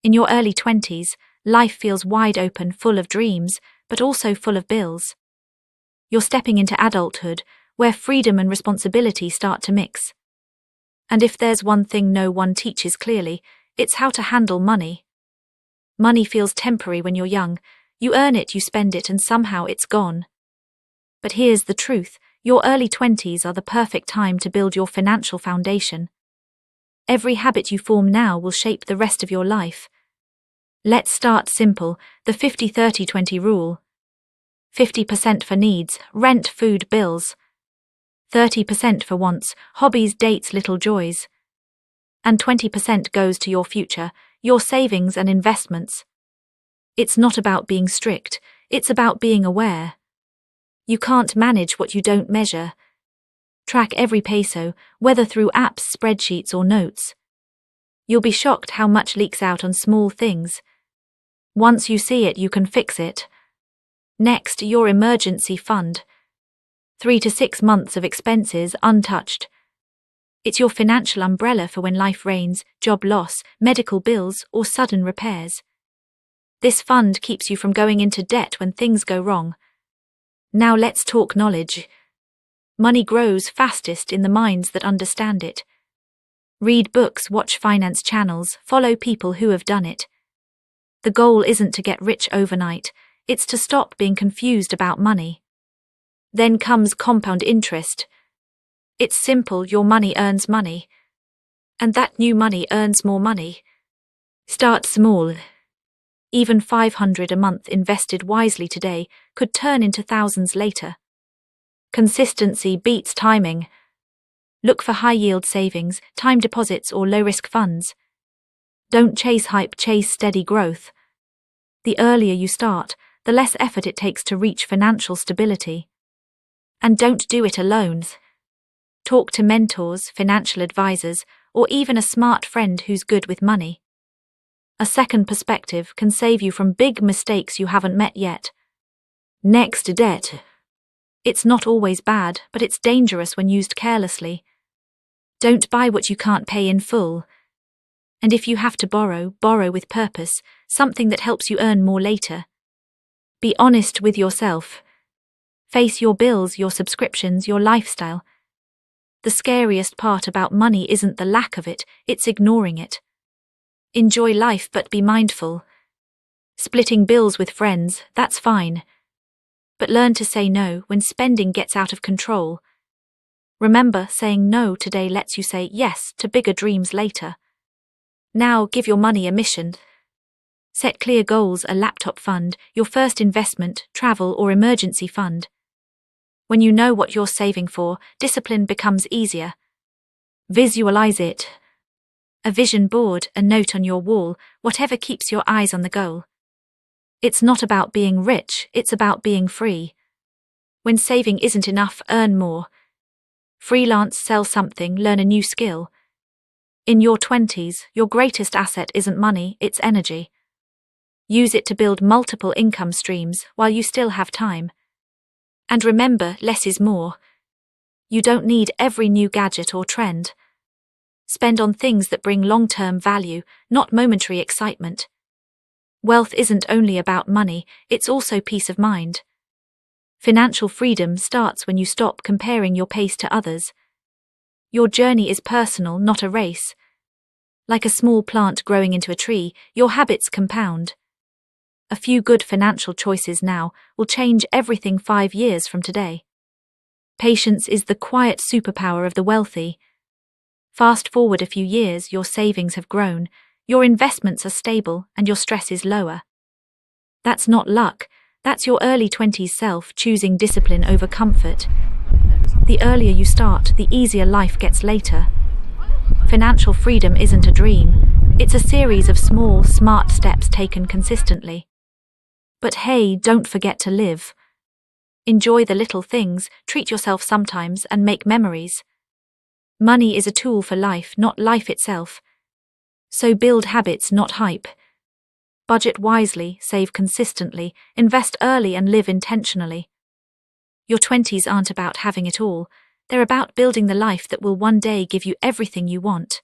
In your early 20s, life feels wide open, full of dreams, but also full of bills. You're stepping into adulthood, where freedom and responsibility start to mix. And if there's one thing no one teaches clearly, it's how to handle money. Money feels temporary when you're young. You earn it, you spend it, and somehow it's gone. But here's the truth. Your early 20s are the perfect time to build your financial foundation. Every habit you form now will shape the rest of your life. Let's start simple, the 50-30-20 rule. 50% for needs, rent, food, bills. 30% for wants, hobbies, dates, little joys. And 20% goes to your future, your savings and investments. It's not about being strict, it's about being aware. You can't manage what you don't measure. Track every peso, whether through apps, spreadsheets, or notes. You'll be shocked how much leaks out on small things. Once you see it, you can fix it. Next, your emergency fund. 3 to 6 months of expenses untouched. It's your financial umbrella for when life rains, job loss, medical bills, or sudden repairs. This fund keeps you from going into debt when things go wrong. Now let's talk knowledge. Money grows fastest in the minds that understand it. Read books, watch finance channels, follow people who have done it. The goal isn't to get rich overnight, it's to stop being confused about money. Then comes compound interest. It's simple, your money earns money. And that new money earns more money. Start small. Even $500 a month invested wisely today could turn into thousands later. Consistency beats timing. Look for high-yield savings, time deposits, or low-risk funds. Don't chase hype, chase steady growth. The earlier you start, the less effort it takes to reach financial stability. And don't do it alone. Talk to mentors, financial advisors, or even a smart friend who's good with money. A second perspective can save you from big mistakes you haven't met yet. Next, debt. It's not always bad, but it's dangerous when used carelessly. Don't buy what you can't pay in full. And if you have to borrow, borrow with purpose, something that helps you earn more later. Be honest with yourself. Face your bills, your subscriptions, your lifestyle. The scariest part about money isn't the lack of it, it's ignoring it. Enjoy life but be mindful. Splitting bills with friends, that's fine. But learn to say no when spending gets out of control. Remember, saying no today lets you say yes to bigger dreams later. Now give your money a mission. Set clear goals, a laptop fund, your first investment, travel or emergency fund. When you know what you're saving for, discipline becomes easier. Visualize it. A vision board, a note on your wall, whatever keeps your eyes on the goal. It's not about being rich, it's about being free. When saving isn't enough, earn more. Freelance, sell something, learn a new skill. In your 20s, your greatest asset isn't money, it's energy. Use it to build multiple income streams while you still have time. And remember, less is more. You don't need every new gadget or trend. Spend on things that bring long-term value, not momentary excitement. Wealth isn't only about money, it's also peace of mind. Financial freedom starts when you stop comparing your pace to others. Your journey is personal, not a race. Like a small plant growing into a tree, your habits compound. A few good financial choices now will change everything 5 years from today. Patience is the quiet superpower of the wealthy. Fast forward a few years, your savings have grown, your investments are stable, and your stress is lower. That's not luck, that's your early 20s self choosing discipline over comfort. The earlier you start, the easier life gets later. Financial freedom isn't a dream, it's a series of small, smart steps taken consistently. But hey, don't forget to live. Enjoy the little things, treat yourself sometimes, and make memories. Money is a tool for life, not life itself. So build habits, not hype. Budget wisely, save consistently, invest early and live intentionally. Your 20s aren't about having it all, they're about building the life that will one day give you everything you want.